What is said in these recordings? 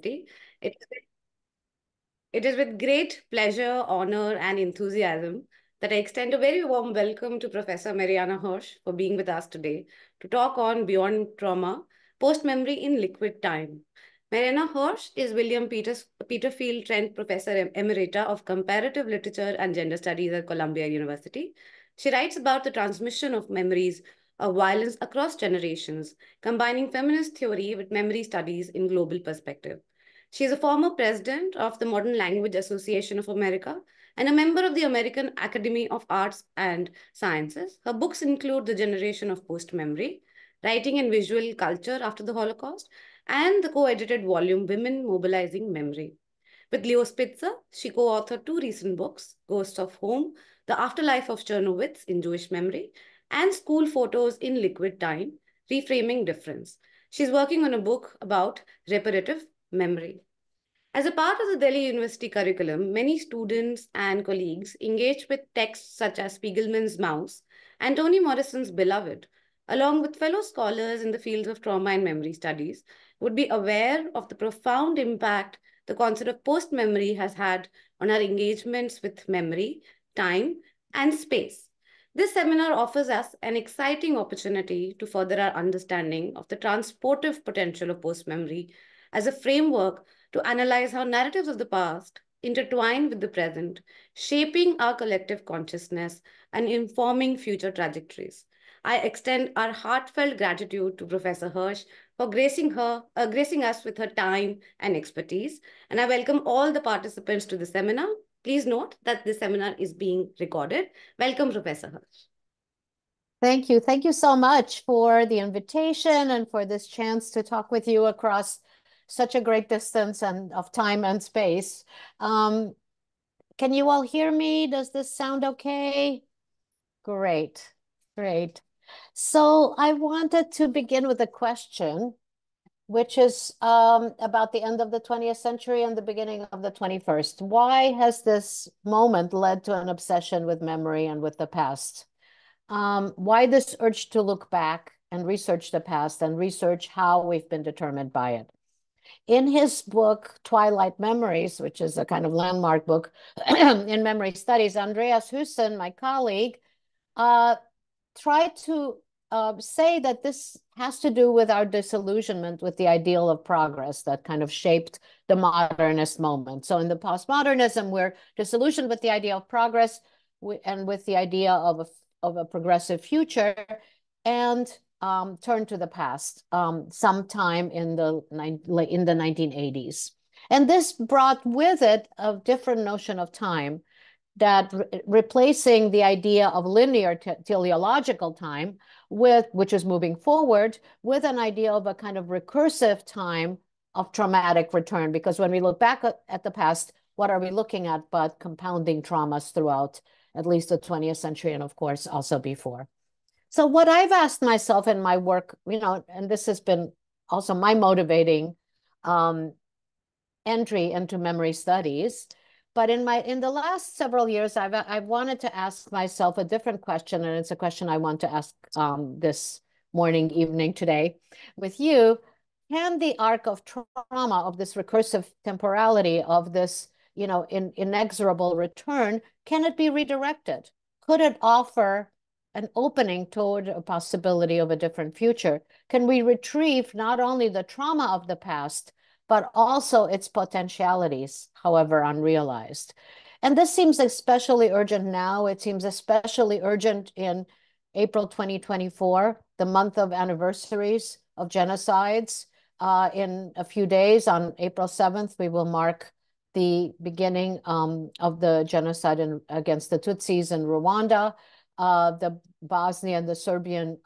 University. It is it is with great pleasure, honor, and enthusiasm that I extend a very warm welcome to Professor Marianne Hirsch for being with us today to talk on Beyond Trauma, Post Memory in Liquid Time. Marianne Hirsch is Peterfield Trent Professor Emerita of Comparative Literature and Gender Studies at Columbia University. She writes about the transmission of memories of violence across generations, combining feminist theory with memory studies in global perspective. She is a former president of the Modern Language Association of America and a member of the American Academy of Arts and Sciences. Her books include The Generation of Post Memory, Writing and Visual Culture After the Holocaust, and the co edited volume Women Mobilizing Memory. With Leo Spitzer, she co authored two recent books Ghosts of Home, The Afterlife of Chernowitz in Jewish Memory, and School Photos in Liquid Time, Reframing Difference. She's working on a book about reparative memory. As a part of the Delhi University curriculum, many students and colleagues engage with texts such as Spiegelman's Mouse and Toni Morrison's Beloved, along with fellow scholars in the fields of trauma and memory studies, would be aware of the profound impact the concept of post-memory has had on our engagements with memory, time, and space. This seminar offers us an exciting opportunity to further our understanding of the transportive potential of post-memory as a framework to analyze how narratives of the past intertwine with the present, shaping our collective consciousness and informing future trajectories. I extend our heartfelt gratitude to Professor Hirsch for gracing us with her time and expertise, and I welcome all the participants to the seminar. Please note that this seminar is being recorded. Welcome, Professor Hirsch. Thank you. Thank you so much for the invitation and for this chance to talk with you across such a great distance and of time and space. Can you all hear me? Does this sound okay? Great, great. So I wanted to begin with a question, which is about the end of the 20th century and the beginning of the 21st. Why has this moment led to an obsession with memory and with the past? Why this urge to look back and research the past and research how we've been determined by it? In his book, Twilight Memories, which is a kind of landmark book in memory studies, Andreas Hüssen, my colleague, tried to say that this has to do with our disillusionment with the ideal of progress that kind of shaped the modernist moment. So in the postmodernism, we're disillusioned with the idea of progress and with the idea of a progressive future, and turn to the past sometime in the 1980s. And this brought with it a different notion of time, that replacing the idea of linear teleological time, which is moving forward, with an idea of a kind of recursive time of traumatic return. Because when we look back at the past, what are we looking at but compounding traumas throughout at least the 20th century, and of course also before. So what I've asked myself in my work, and this has been also my motivating entry into memory studies, but in the last several years, I've wanted to ask myself a different question, and it's a question I want to ask this evening today with you. Can the arc of trauma, of this recursive temporality, of this inexorable return, can it be redirected? Could it offer an opening toward a possibility of a different future? Can we retrieve not only the trauma of the past, but also its potentialities, however unrealized? And this seems especially urgent now. It seems especially urgent in April 2024, the month of anniversaries of genocides. In a few days, on April 7th, we will mark the beginning of the genocide against the Tutsis in Rwanda. The Bosnian and the Serbian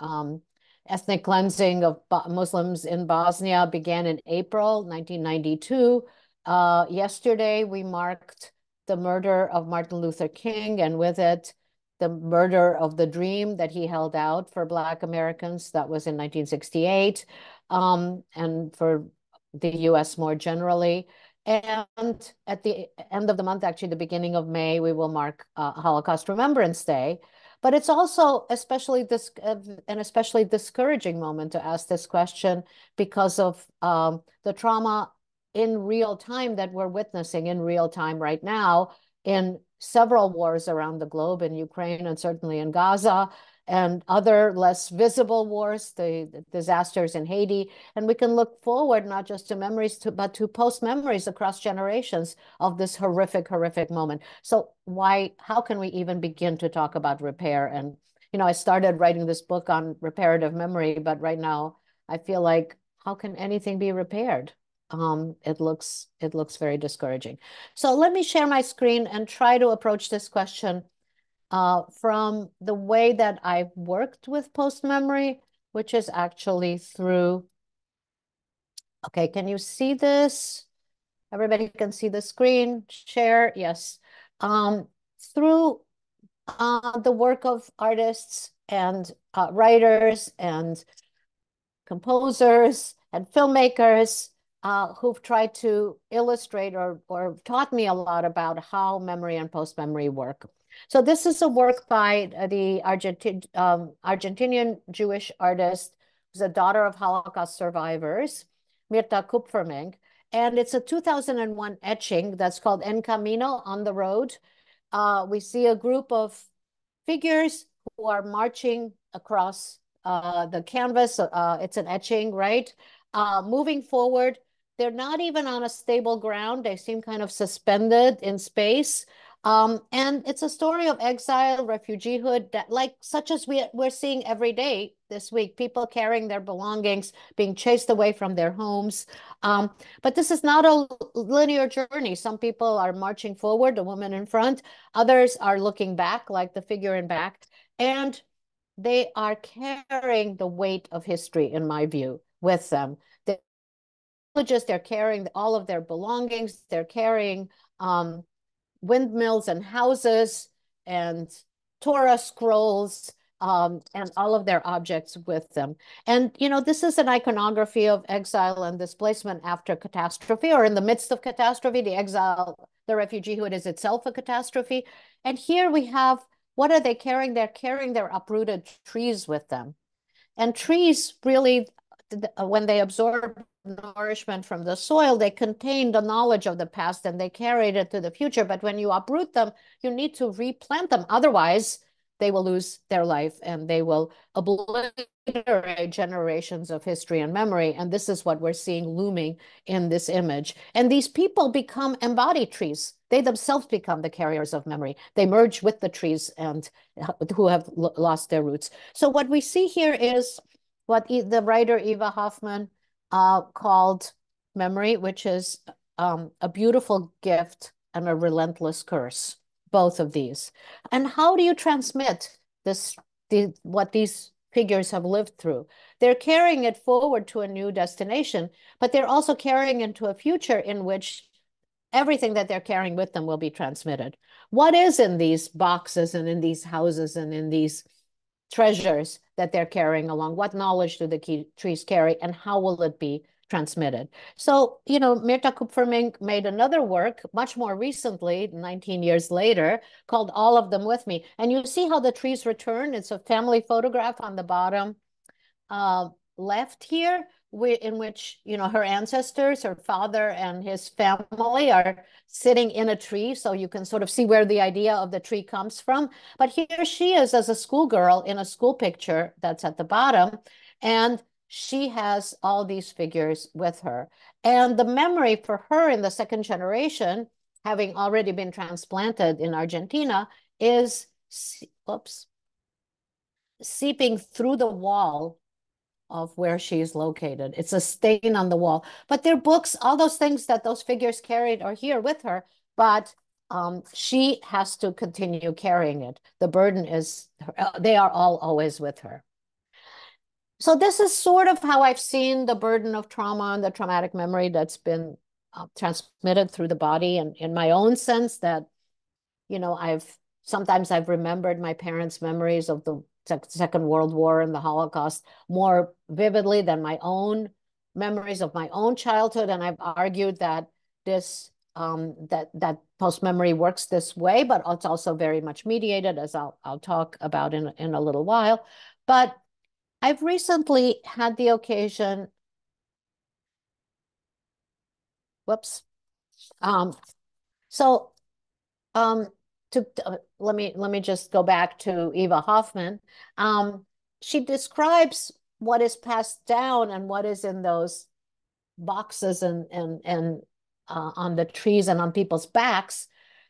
ethnic cleansing of Muslims in Bosnia began in April 1992. Yesterday, we marked the murder of Martin Luther King, and with it, the murder of the dream that he held out for Black Americans. That was in 1968, and for the US more generally. And at the end of the month, actually the beginning of May, we will mark Holocaust Remembrance Day. But it's also an especially discouraging moment to ask this question because of the trauma in real time that we're witnessing in real time right now in several wars around the globe, in Ukraine and certainly in Gaza, and other less visible wars, the disasters in Haiti. And we can look forward not just to memories, but to post memories across generations of this horrific, horrific moment. So how can we even begin to talk about repair? And, I started writing this book on reparative memory, but right now I feel like, how can anything be repaired? It looks very discouraging. So let me share my screen and try to approach this question from the way that I've worked with post memory, which is actually through. Okay, can you see this? Everybody can see the screen. Share, yes. Through the work of artists and writers and composers and filmmakers who've tried to illustrate or taught me a lot about how memory and post-memory work. So this is a work by the Argentinian Jewish artist who's a daughter of Holocaust survivors, Mirta Kupfermink. And it's a 2001 etching that's called En Camino, on the road. We see a group of figures who are marching across the canvas. It's an etching, right? Moving forward, they're not even on a stable ground. They seem kind of suspended in space. And it's a story of exile, refugeehood, that such as we're seeing every day this week, people carrying their belongings, being chased away from their homes. But this is not a linear journey. Some people are marching forward, the woman in front. Others are looking back, like the figure in back. And they are carrying the weight of history, in my view, with them. They're carrying all of their belongings. They're carrying windmills and houses and Torah scrolls and all of their objects with them. And, this is an iconography of exile and displacement after catastrophe, or in the midst of catastrophe. The exile, the refugeehood is itself a catastrophe. And here we have, what are they carrying? They're carrying their uprooted trees with them. And trees really, when they absorb nourishment from the soil, they contain the knowledge of the past and they carried it to the future. But when you uproot them, you need to replant them. Otherwise, they will lose their life and they will obliterate generations of history and memory. And this is what we're seeing looming in this image. And these people become embodied trees. They themselves become the carriers of memory. They merge with the trees and who have lost their roots. So what we see here is what the writer Eva Hoffman called memory, which is a beautiful gift and a relentless curse, both of these. And how do you transmit what these figures have lived through? They're carrying it forward to a new destination, but they're also carrying into a future in which everything that they're carrying with them will be transmitted. What is in these boxes and in these houses and in these treasures that they're carrying along? What knowledge do the trees carry, and how will it be transmitted? So, Mirta Kupfermink made another work much more recently, 19 years later, called All of Them With Me. And you see how the trees return. It's a family photograph on the bottom left here, in which, her ancestors, her father and his family are sitting in a tree. So you can sort of see where the idea of the tree comes from. But here she is as a schoolgirl in a school picture that's at the bottom. And she has all these figures with her. And the memory for her in the second generation, having already been transplanted in Argentina, is seeping through the wall of where she's located. It's a stain on the wall. But their books, all those things that those figures carried are here with her, but she has to continue carrying it. The burden is, they are all always with her. So this is sort of how I've seen the burden of trauma and the traumatic memory that's been transmitted through the body. And in my own sense that, sometimes I've remembered my parents' memories of the Second World War and the Holocaust more vividly than my own memories of my own childhood. And I've argued that that post memory works this way, but it's also very much mediated, as I'll talk about in a little while. But I've recently had the occasion Whoops. So let me just go back to Eva Hoffman. She describes what is passed down and what is in those boxes and on the trees and on people's backs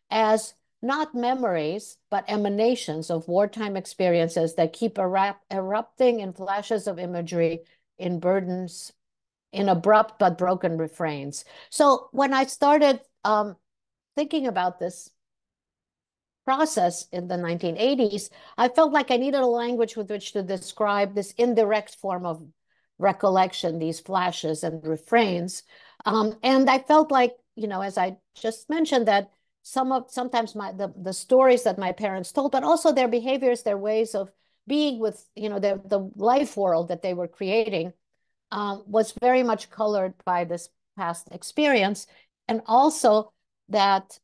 as not memories, but emanations of wartime experiences that keep erupting in flashes of imagery, in burdens, in abrupt but broken refrains. So when I started thinking about this process in the 1980s, I felt like I needed a language with which to describe this indirect form of recollection, these flashes and refrains. And I felt like, as I just mentioned, that sometimes the stories that my parents told, but also their behaviors, their ways of being with, the life world that they were creating, was very much colored by this past experience. And also that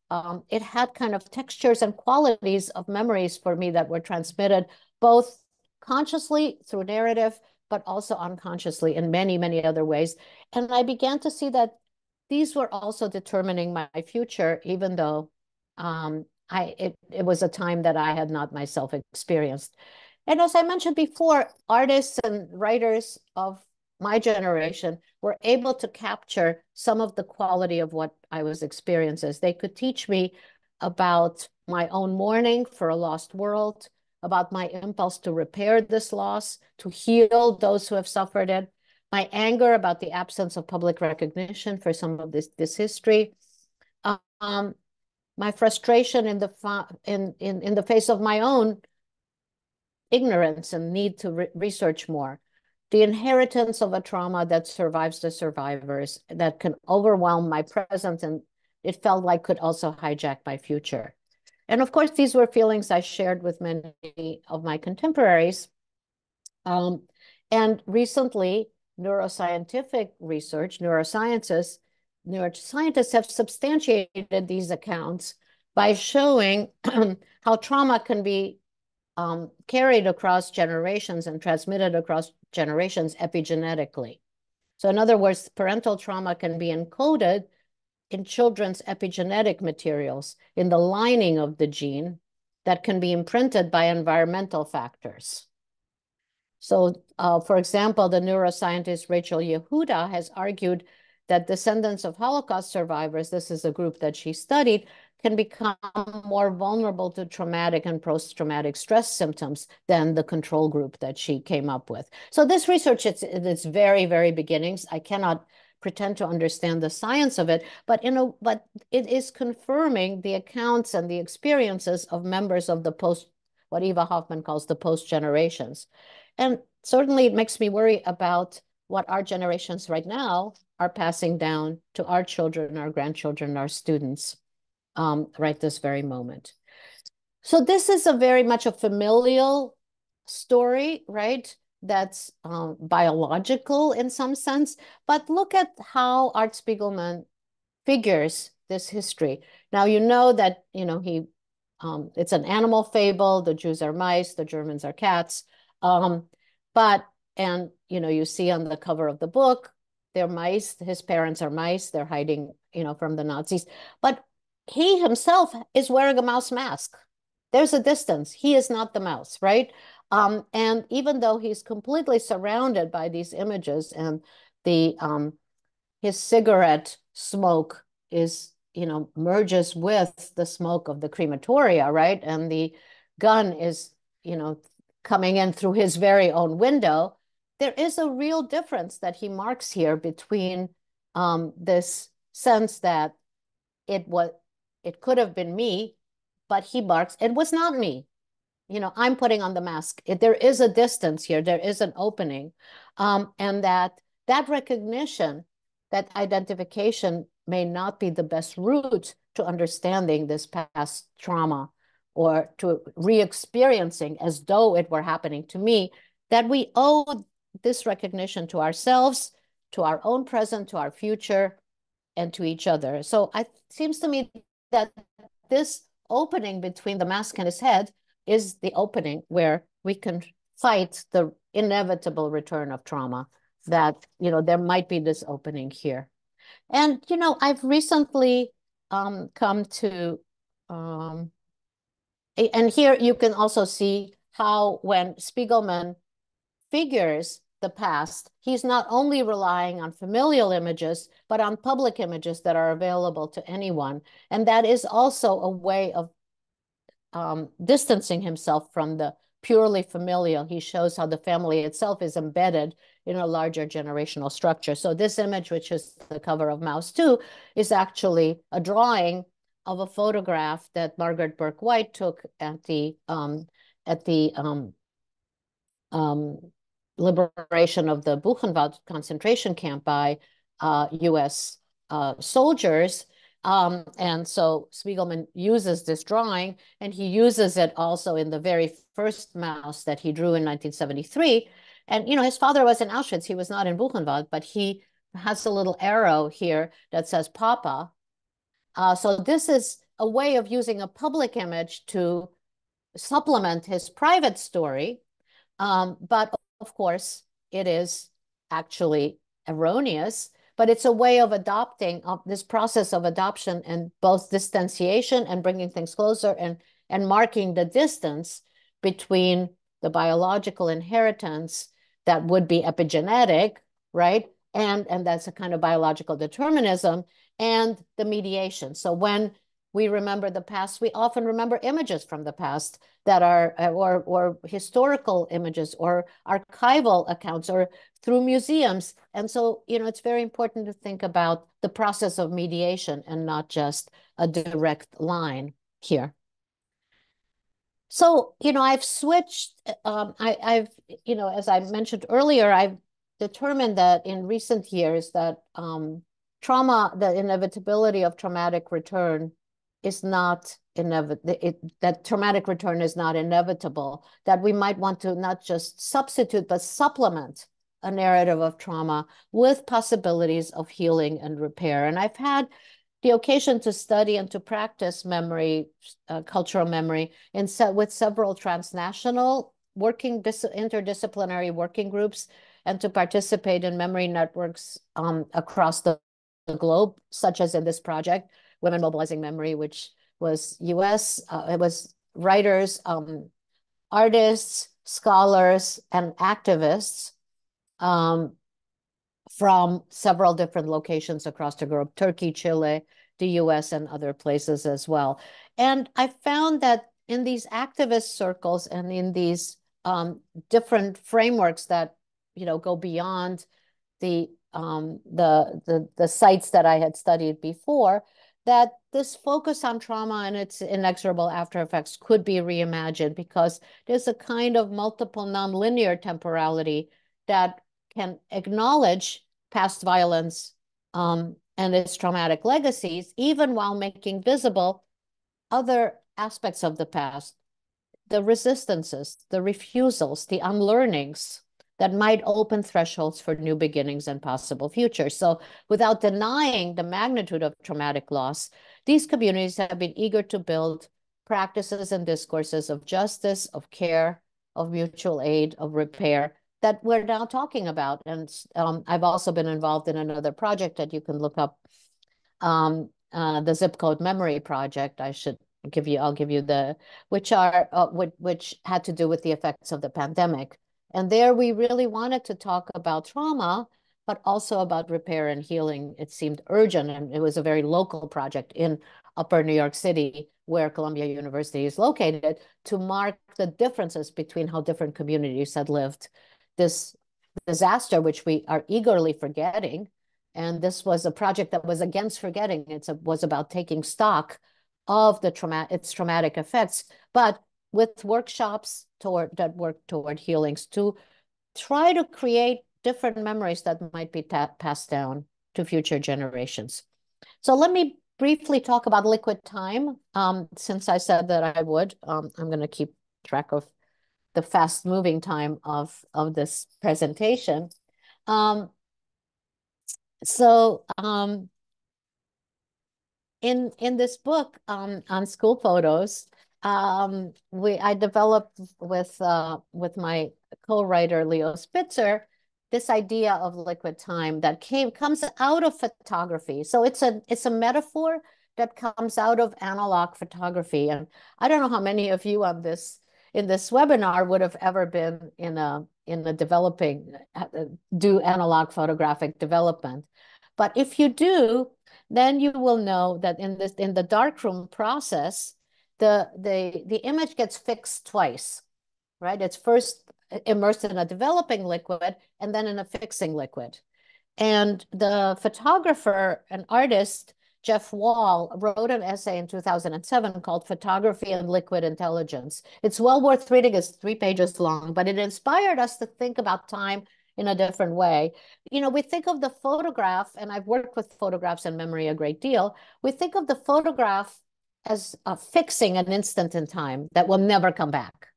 it had kind of textures and qualities of memories for me that were transmitted both consciously through narrative, but also unconsciously in many, many other ways. And I began to see that these were also determining my future, even though it was a time that I had not myself experienced. And as I mentioned before, artists and writers of my generation were able to capture some of the quality of what I was experiencing. They could teach me about my own mourning for a lost world, about my impulse to repair this loss, to heal those who have suffered it, my anger about the absence of public recognition for some of this history, my frustration in the face of my own ignorance and need to research more, the inheritance of a trauma that survives the survivors, that can overwhelm my present, and it felt like could also hijack my future. And of course, these were feelings I shared with many of my contemporaries. And recently, neuroscientific research, neuroscientists have substantiated these accounts by showing how trauma can be carried across generations and transmitted across generations epigenetically. So in other words, parental trauma can be encoded in children's epigenetic materials, in the lining of the gene that can be imprinted by environmental factors. So, for example, the neuroscientist Rachel Yehuda has argued that descendants of Holocaust survivors, this is a group that she studied, can become more vulnerable to traumatic and post-traumatic stress symptoms than the control group that she came up with. So this research, it's very, very beginnings. I cannot pretend to understand the science of it, but it is confirming the accounts and the experiences of members of what Eva Hoffman calls the post generations. And certainly it makes me worry about what our generations right now are passing down to our children, our grandchildren, our students, right this very moment. So this is a very much a familial story, right? That's biological in some sense. But look at how Art Spiegelman figures this history. Now, you know that, it's an animal fable. The Jews are mice, the Germans are cats. And you see on the cover of the book, they're mice. His parents are mice. They're hiding, from the Nazis. But he himself is wearing a mouse mask. There's a distance. He is not the mouse, right? And even though he's completely surrounded by these images and his cigarette smoke is, merges with the smoke of the crematoria, right? And the gun is, coming in through his very own window. There is a real difference that he marks here between this sense that it could have been me, but he marks, it was not me. I'm putting on the mask. There is a distance here. There is an opening. And that recognition, that identification may not be the best route to understanding this past trauma or to re-experiencing as though it were happening to me, that we owe this recognition to ourselves, to our own present, to our future, and to each other. So it seems to me that this opening between the mask and his head is the opening where we can fight the inevitable return of trauma, that, there might be this opening here. And, you know, I've recently come to, and here you can also see how when Spiegelman figures the past, he's not only relying on familial images, but on public images that are available to anyone. And that is also a way of distancing himself from the purely familial. He shows how the family itself is embedded in a larger generational structure. So this image, which is the cover of Mouse 2, is actually a drawing of a photograph that Margaret Burke White took at the liberation of the Buchenwald concentration camp by US soldiers. And so Spiegelman uses this drawing, and he uses it also in the very first mouse that he drew in 1973. And, you know, his father was in Auschwitz. He was not in Buchenwald, but he has a little arrow here that says Papa. So this is a way of using a public image to supplement his private story. But of course, it is actually erroneous, but it's a way of adopting this process of adoption and both distanciation and bringing things closer and marking the distance between the biological inheritance that would be epigenetic, right? And that's a kind of biological determinism and the mediation. So when we remember the past, we often remember images from the past that are, or historical images or archival accounts or through museums. And so, you know, it's very important to think about the process of mediation and not just a direct line here. So, you know, I've switched, I've, you know, as I mentioned earlier, I've determined that in recent years that trauma, the inevitability of traumatic return is not that traumatic return is not inevitable, that we might want to not just substitute, but supplement a narrative of trauma with possibilities of healing and repair. And I've had the occasion to study and to practice memory, cultural memory, with several transnational interdisciplinary working groups, and to participate in memory networks across the globe, such as in this project, Women Mobilizing Memory, which was US. It was writers, artists, scholars, and activists from several different locations across the globe, Turkey, Chile, the US, and other places as well. And I found that in these activist circles and in these different frameworks that, you know, go beyond the sites that I had studied before, that this focus on trauma and its inexorable after effects could be reimagined, because there's a kind of multiple nonlinear temporality that can acknowledge past violence and its traumatic legacies, even while making visible other aspects of the past, the resistances, the refusals, the unlearnings that might open thresholds for new beginnings and possible futures. So without denying the magnitude of traumatic loss, these communities have been eager to build practices and discourses of justice, of care, of mutual aid, of repair that we're now talking about. And I've also been involved in another project that you can look up, the Zip Code Memory Project. I'll give you which had to do with the effects of the pandemic. And there we really wanted to talk about trauma, but also about repair and healing. It seemed urgent, and it was a very local project in Upper New York City, where Columbia University is located, to mark the differences between how different communities had lived this disaster, which we are eagerly forgetting. And this was a project that was against forgetting. It was about taking stock of its traumatic effects, but with workshops that work toward healings to try to create different memories that might be passed down to future generations. So let me briefly talk about liquid time. Since I said that I would, I'm going to keep track of the fast moving time of this presentation. In this book on school photos, I developed with my co-writer Leo Spitzer this idea of liquid time that comes out of photography. So it's a metaphor that comes out of analog photography. And I don't know how many of you on this in this webinar would have ever been in a developing do analog photographic development. But if you do, then you will know that in the darkroom process, the image gets fixed twice, right? It's first immersed in a developing liquid and then in a fixing liquid. And the photographer and artist, Jeff Wall, wrote an essay in 2007 called Photography and Liquid Intelligence. It's well worth reading. It's 3 pages long, but it inspired us to think about time in a different way. You know, we think of the photograph, and I've worked with photographs and memory a great deal. We think of the photograph as fixing an instant in time that will never come back.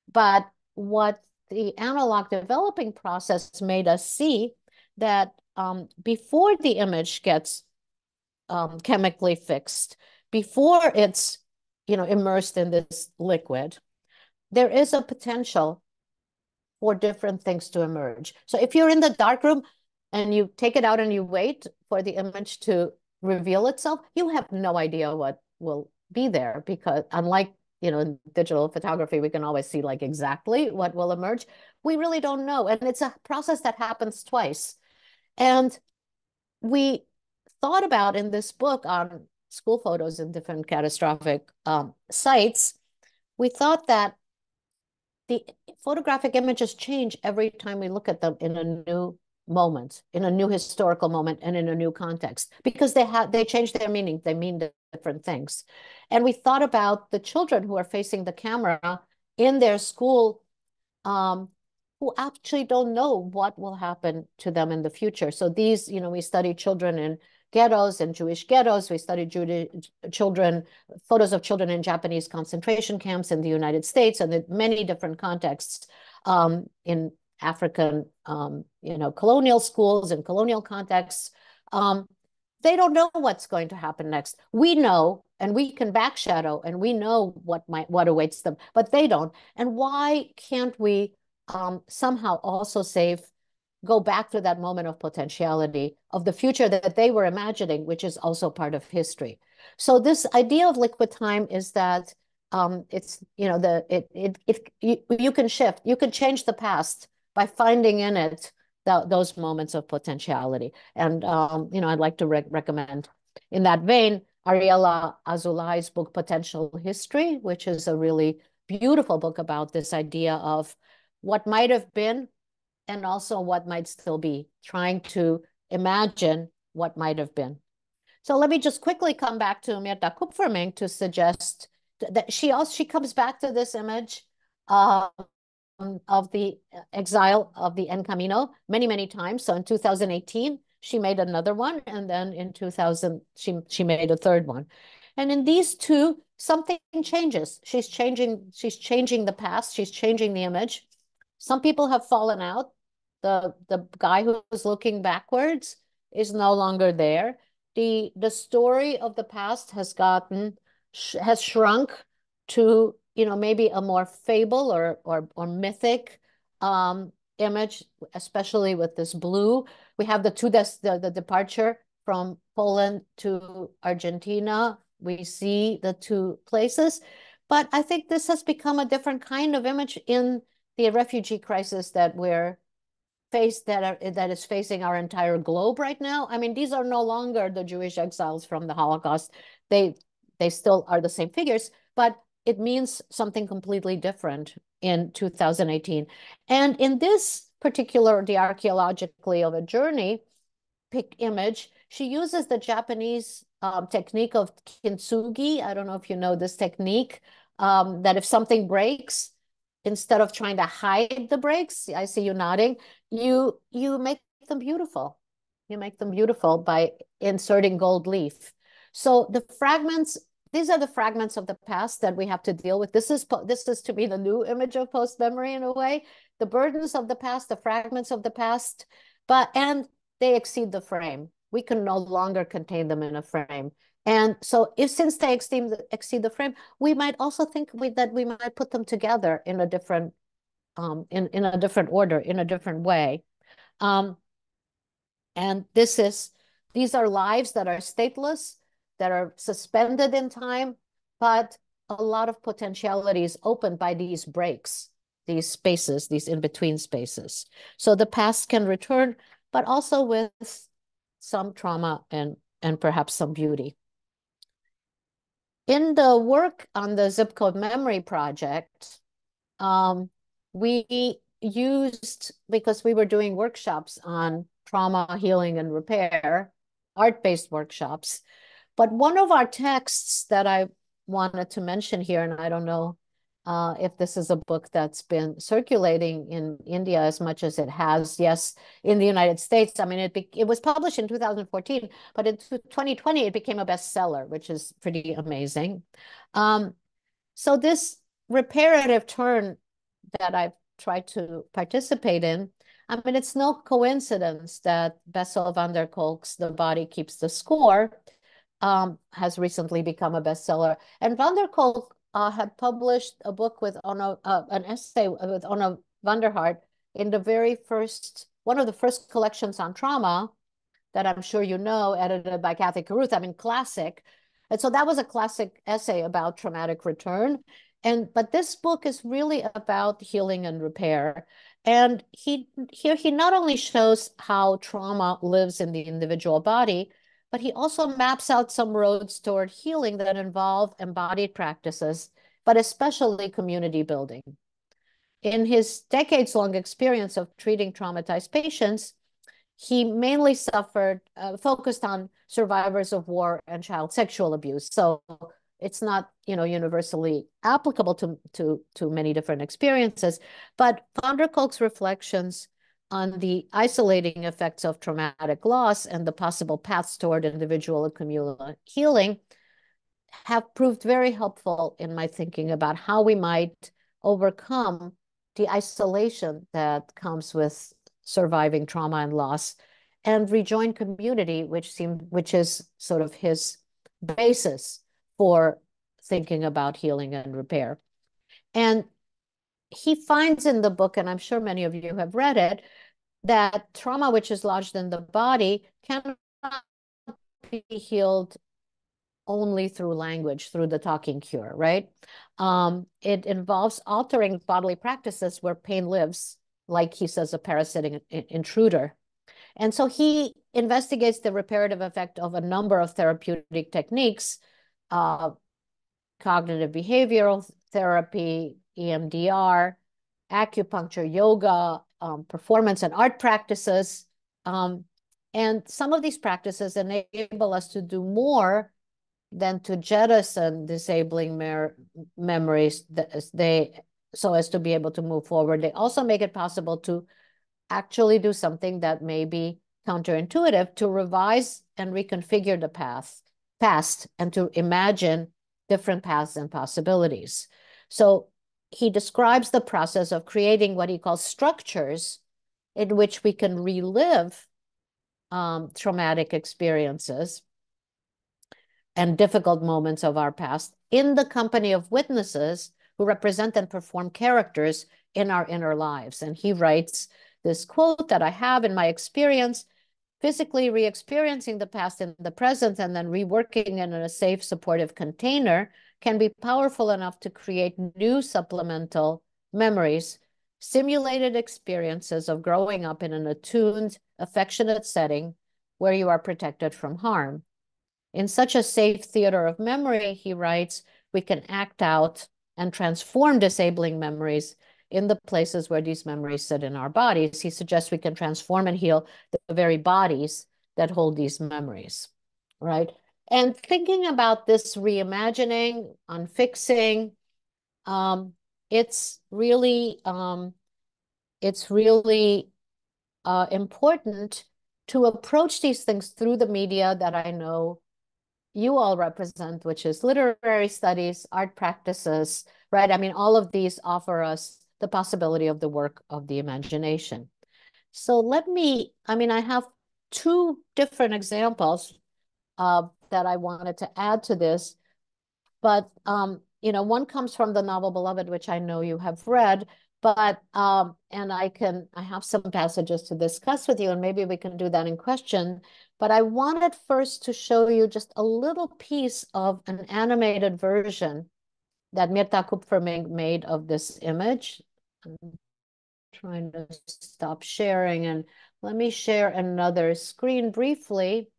But what the analog developing process made us see that before the image gets chemically fixed, before it's immersed in this liquid, there is a potential for different things to emerge. So if you're in the darkroom and you take it out and you wait for the image to reveal itself, you have no idea what will be there, because unlike in digital photography, we can always see like exactly what will emerge. We really don't know. And it's a process that happens twice. And we thought about in this book on school photos in different catastrophic sites, we thought that the photographic images change every time we look at them in a new moment, in a new historical moment, and in a new context, because they change their meaning. They mean different things. And we thought about the children who are facing the camera in their school, who actually don't know what will happen to them in the future. So these, we study children in ghettos and Jewish ghettos. We studied photos of children in Japanese concentration camps in the United States and in many different contexts, in African, colonial schools and colonial contexts. They don't know what's going to happen next. We know, and we can back shadow, and we know what awaits them, but they don't. And why can't we somehow also go back to that moment of potentiality of the future that they were imagining, which is also part of history? So this idea of liquid time is that it's you can shift, you can change the past by finding in it those moments of potentiality. And I'd like to recommend in that vein Ariella Azulai's book Potential History, which is a really beautiful book about this idea of what might have been and also what might still be, trying to imagine what might have been. So let me just quickly come back to Emerita Kupferming to suggest that she comes back to this image of the exile of the En Camino many, many times. So in 2018, she made another one, and then in 2000, she made a third one. And in these two, something changes. She's changing the past, she's changing the image. Some people have fallen out. The guy who was looking backwards is no longer there. The story of the past has shrunk to maybe a more fable or mythic image, especially with this blue. We have the departure from Poland to Argentina. We see the two places, but I think this has become a different kind of image in the refugee crisis that is facing our entire globe right now. I mean, these are no longer the Jewish exiles from the Holocaust. They still are the same figures, but it means something completely different in 2018. And in this particular, the archaeologically of a journey image, she uses the Japanese technique of kintsugi. I don't know if you know this technique, that if something breaks, instead of trying to hide the breaks, I see you nodding, you make them beautiful. You make them beautiful by inserting gold leaf. So these are the fragments of the past that we have to deal with. This is to me the new image of post-memory in a way. The burdens of the past, the fragments of the past, and they exceed the frame. We can no longer contain them in a frame. And so since they exceed the frame, we might also think that we might put them together in a different in a different order, in a different way. And these are lives that are stateless, that are suspended in time, but a lot of potentialities opened by these breaks, these spaces, these in-between spaces. So the past can return, but also with some trauma and perhaps some beauty. In the work on the zip code memory project, we used, because we were doing workshops on trauma, healing, and repair, art-based workshops. But one of our texts that I wanted to mention here, and I don't know if this is a book that's been circulating in India as much as it has, yes, in the United States. I mean, it was published in 2014, but in 2020, it became a bestseller, which is pretty amazing. So this reparative turn that I've tried to participate in, I mean, it's no coincidence that Bessel van der Kolk's The Body Keeps the Score has recently become a bestseller. And van der Kolk had published a book with an essay with Onno van der Hart in the very first, one of the first collections on trauma that I'm sure you know, edited by Kathy Caruth, I mean, classic. And so that was a classic essay about traumatic return. But this book is really about healing and repair. And he not only shows how trauma lives in the individual body, but he also maps out some roads toward healing that involve embodied practices, but especially community building. In his decades-long experience of treating traumatized patients, he mainly focused on survivors of war and child sexual abuse. So it's not, universally applicable to many different experiences. But van der Kolk's reflections on the isolating effects of traumatic loss and the possible paths toward individual and communal healing have proved very helpful in my thinking about how we might overcome the isolation that comes with surviving trauma and loss and rejoin community, which is sort of his basis for thinking about healing and repair. And he finds in the book, and I'm sure many of you have read it, that trauma which is lodged in the body cannot be healed only through language, through the talking cure, right? It involves altering bodily practices where pain lives, like he says, a parasitic intruder. And so he investigates the reparative effect of a number of therapeutic techniques, cognitive behavioral therapy, EMDR, acupuncture, yoga, performance and art practices. And some of these practices enable us to do more than to jettison disabling memories so as to be able to move forward. They also make it possible to actually do something that may be counterintuitive, to revise and reconfigure the past and to imagine different paths and possibilities. So he describes the process of creating what he calls structures in which we can relive traumatic experiences and difficult moments of our past in the company of witnesses who represent and perform characters in our inner lives. And he writes this quote that I have: in my experience, physically re-experiencing the past in the present and then reworking in a safe, supportive container can be powerful enough to create new supplemental memories, simulated experiences of growing up in an attuned, affectionate setting where you are protected from harm. In such a safe theater of memory, he writes, we can act out and transform disabling memories in the places where these memories sit in our bodies. He suggests we can transform and heal the very bodies that hold these memories, right? And thinking about this reimagining, unfixing, it's really important to approach these things through the media that I know you all represent, which is literary studies, art practices, right? I mean, all of these offer us the possibility of the work of the imagination. So I have two different examples that I wanted to add to this, but one comes from the novel Beloved, which I know you have read, But and I have some passages to discuss with you, and maybe we can do that in question. But I wanted first to show you just a little piece of an animated version that Mirta Kupfer made of this image. I'm trying to stop sharing, and let me share another screen briefly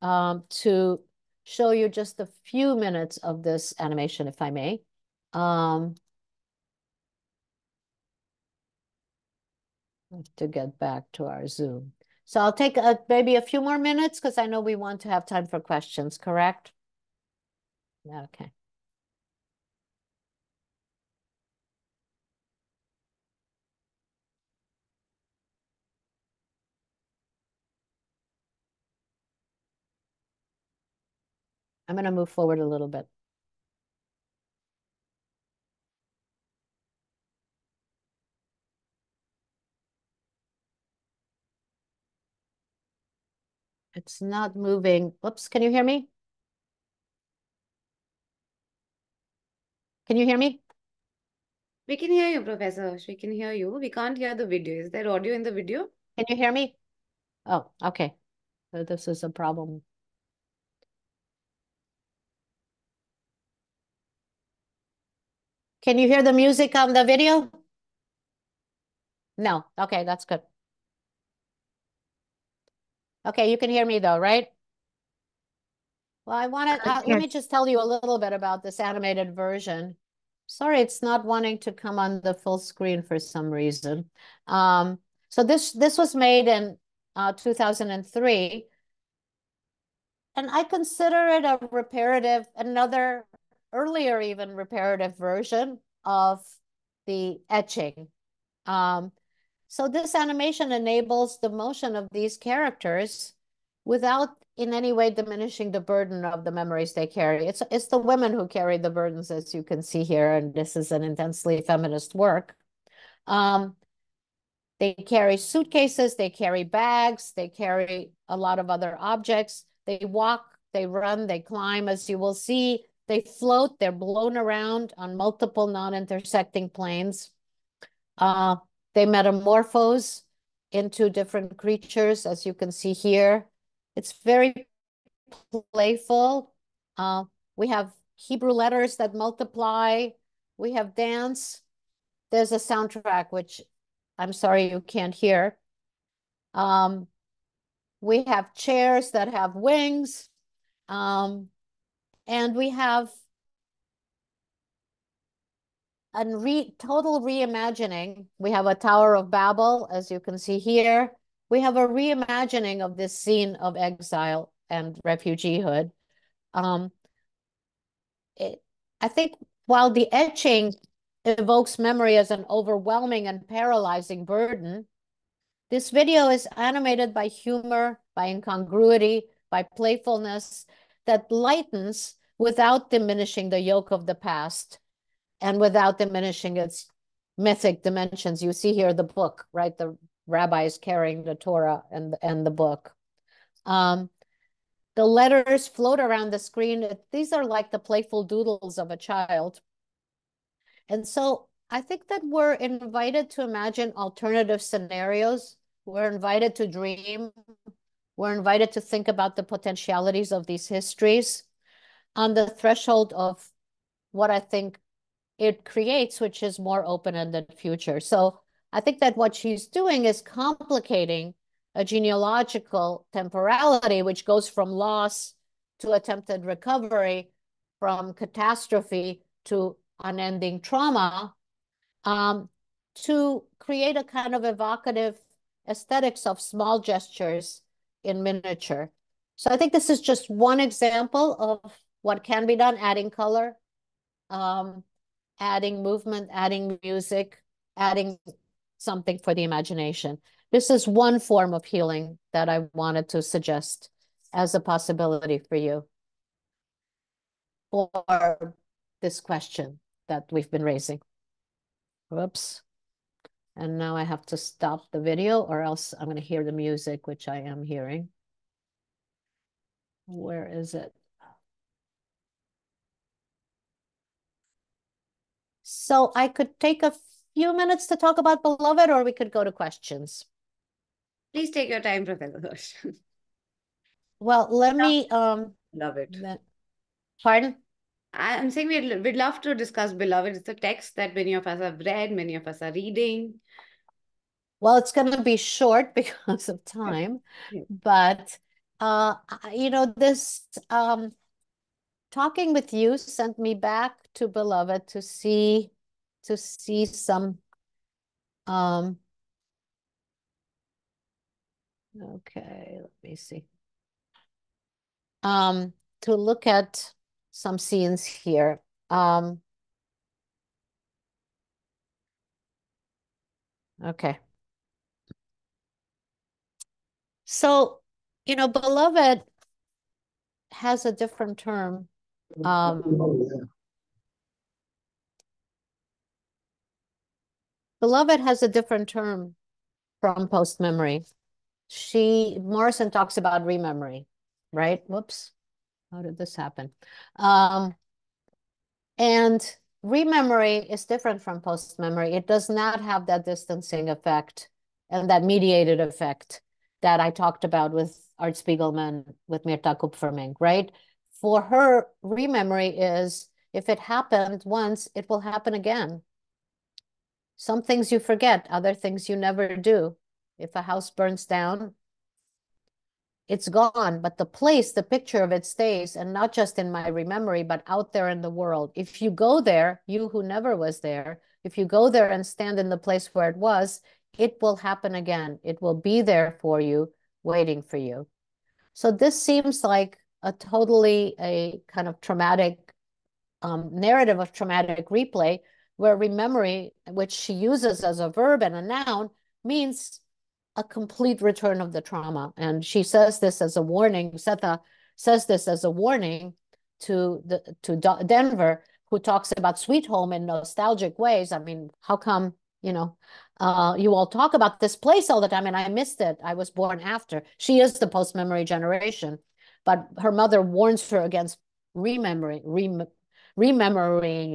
to show you just a few minutes of this animation, if I may. I have to get back to our Zoom. So I'll take maybe a few more minutes because I know we want to have time for questions, correct? Okay. I'm going to move forward a little bit. It's not moving. Oops, can you hear me? Can you hear me? We can hear you, Professor. We can hear you. We can't hear the video. Is there audio in the video? Can you hear me? Oh, okay. So this is a problem. Can you hear the music on the video? No. Okay, that's good. Okay, you can hear me though, right? Well, I wanted, let me just tell you a little bit about this animated version. Sorry, it's not wanting to come on the full screen for some reason. So this was made in 2003, and I consider it a reparative, another earlier even reparative version of the etching. So this animation enables the motion of these characters without in any way diminishing the burden of the memories they carry. It's the women who carry the burdens, as you can see here, and this is an intensely feminist work. They carry suitcases, they carry bags, they carry a lot of other objects. They walk, they run, they climb, as you will see. They float, they're blown around on multiple non-intersecting planes. They metamorphose into different creatures, as you can see here. It's very playful. We have Hebrew letters that multiply. We have dance. There's a soundtrack, which I'm sorry you can't hear. We have chairs that have wings. And we have a total reimagining. We have a Tower of Babel, as you can see here. We have a reimagining of this scene of exile and refugeehood. Um, I think while the etching evokes memory as an overwhelming and paralyzing burden, this video is animated by humor, by incongruity, by playfulness that lightens without diminishing the yoke of the past and without diminishing its mythic dimensions. You see here the book, right? The rabbis carrying the Torah and the book. The letters float around the screen. These are like the playful doodles of a child. And so I think that we're invited to imagine alternative scenarios. We're invited to dream. We're invited to think about the potentialities of these histories on the threshold of what I think it creates, which is more open-ended future. So I think that what she's doing is complicating a genealogical temporality, which goes from loss to attempted recovery, from catastrophe to unending trauma, to create a kind of evocative aesthetics of small gestures in miniature. So I think this is just one example of what can be done, adding color, adding movement, adding music, adding something for the imagination. This is one form of healing that I wanted to suggest as a possibility for you for this question that we've been raising. Whoops. And now I have to stop the video or else I'm going to hear the music, which I am hearing. Where is it? So I could take a few minutes to talk about Beloved, or we could go to questions? Please take your time, Professor Hirsch. Well, let me, Love it. Pardon? I'm saying we'd love to discuss Beloved. It's a text that many of us have read, many of us are reading. Well, it's going to be short because of time, Yeah. but this talking with you sent me back to Beloved to see some okay, let me see. To look at some scenes here. Okay. So, Beloved has a different term. Beloved has a different term from post-memory. Morrison talks about rememory, right? Whoops. How did this happen? And rememory is different from post-memory. It does not have that distancing effect and that mediated effect that I talked about with Art Spiegelman, with Mirta Kupfermink, right? For her, rememory is, if it happened once, it will happen again. Some things you forget, other things you never do. If a house burns down, it's gone, but the picture of it stays, and not just in my memory, but out there in the world. If you go there, you who never was there, if you go there and stand in the place where it was, it will happen again. It will be there for you, waiting for you. So this seems like a kind of traumatic narrative of traumatic replay, where rememory, which she uses as a verb and a noun, means a complete return of the trauma. And she says this as a warning. Setha says this as a warning to Denver, who talks about Sweet Home in nostalgic ways. I mean, how come, you all talk about this place all the time, and I missed it. I was born after. She is the post-memory generation, but her mother warns her against remembering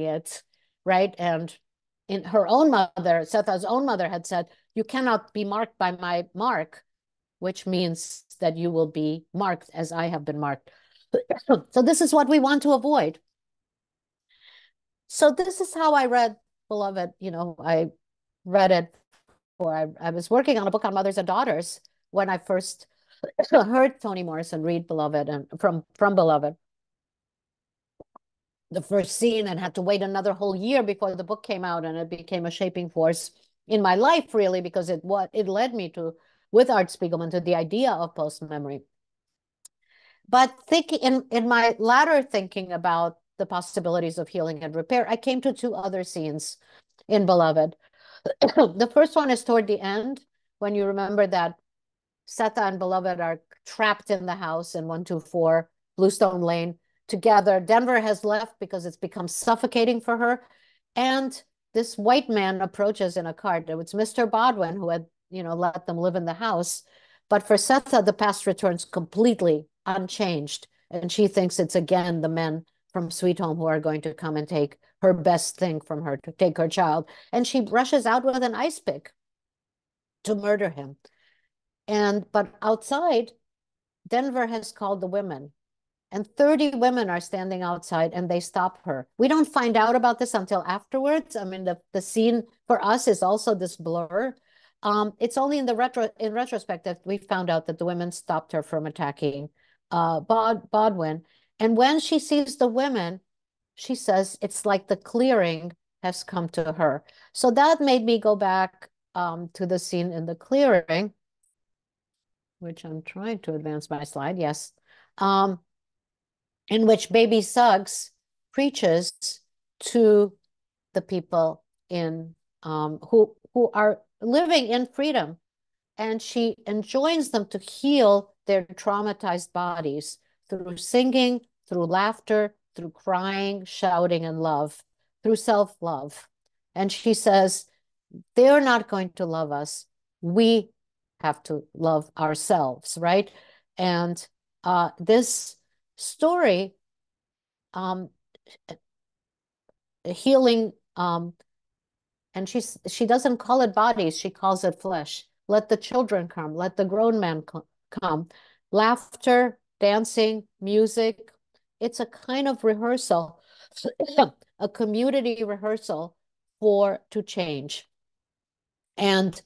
it, right? And in her own mother, Setha's own mother had said, you cannot be marked by my mark, which means that you will be marked as I have been marked. So this is what we want to avoid. So this is how I read Beloved. I read it I was working on a book on mothers and daughters when I first heard Toni Morrison read Beloved, and from Beloved, the first scene, and had to wait another whole year before the book came out, and it became a shaping force in my life, really, because it led me to, with Art Spiegelman, to the idea of post-memory. But thinking in my latter thinking about the possibilities of healing and repair, I came to two other scenes in Beloved. The first one is toward the end, when you remember that Setha and Beloved are trapped in the house in 124 Bluestone Lane together. Denver has left because it's become suffocating for her. And this white man approaches in a cart. It's Mr. Bodwin who had, let them live in the house. But for Setha, the past returns completely unchanged. And she thinks it's again the men from Sweet Home who are going to come and take her best thing from her, to take her child. And she rushes out with an ice pick to murder him. But outside, Denver has called the women, and 30 women are standing outside, and they stop her. We don't find out about this until afterwards. I mean, the scene for us is also this blur. It's only in retrospect that we found out that the women stopped her from attacking Bodwin. And when she sees the women, she says it's like the clearing has come to her. So that made me go back to the scene in the clearing, which I'm trying to advance my slide, yes, in which Baby Suggs preaches to the people who are living in freedom, and she enjoins them to heal their traumatized bodies through singing, through laughter, through crying, shouting, and love, through self-love. And she says, they're not going to love us. We have to love ourselves, right? And this story, healing And she doesn't call it bodies, she calls it flesh. Let the children come, let the grown men come. Laughter, dancing, music, it's a kind of rehearsal, a community rehearsal to change. And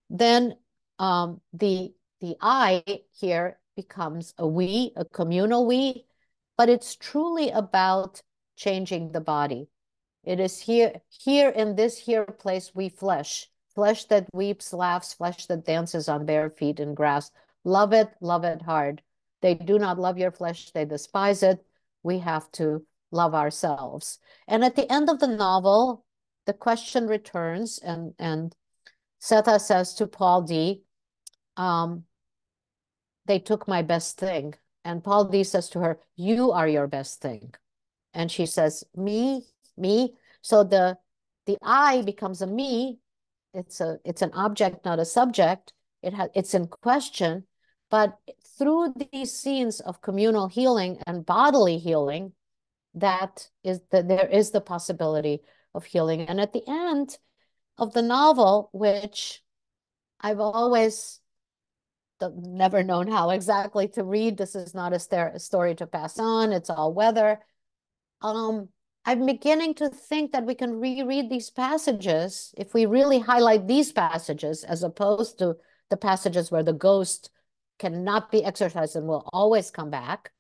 then the I here becomes a we, a communal we, but it's truly about changing the body. It is here in this here place we flesh that weeps, laughs, flesh that dances on bare feet in grass. Love it hard. They do not love your flesh, they despise it. We have to love ourselves. And at the end of the novel, the question returns, and Setha says to Paul D, they took my best thing. And Paul D says to her, you are your best thing. And she says, me. So the I becomes a me. It's an object, not a subject. It's in question. But through these scenes of communal healing and bodily healing, there is the possibility of healing. And at the end of the novel, which I've always never known how exactly to read. This is not a story to pass on. It's all weather. I'm beginning to think that we can reread these passages if we really highlight these passages as opposed to the passages where the ghost cannot be exorcised and will always come back,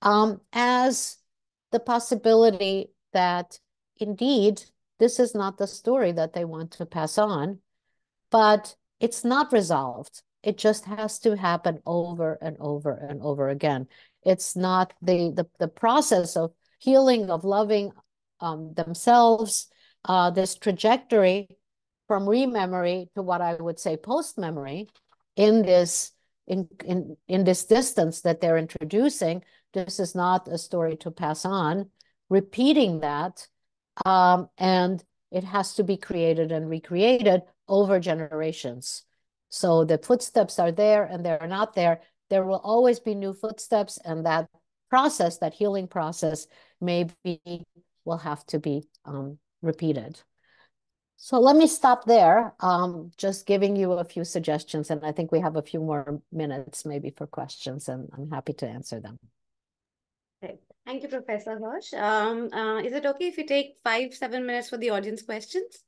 as the possibility that indeed this is not the story that they want to pass on, but it's not resolved. It just has to happen over and over and over again. It's not the process of healing, of loving themselves, this trajectory from rememory to what I would say post-memory in this distance that they're introducing. This is not a story to pass on. Repeating that, and it has to be created and recreated over generations. So the footsteps are there and they're not there. There will always be new footsteps, and that process, that healing process, maybe will have to be repeated. So let me stop there, just giving you a few suggestions, and I think we have a few more minutes maybe for questions, and I'm happy to answer them. Okay. Thank you, Professor Hirsch. Is it okay if we take 5-7 minutes for the audience questions?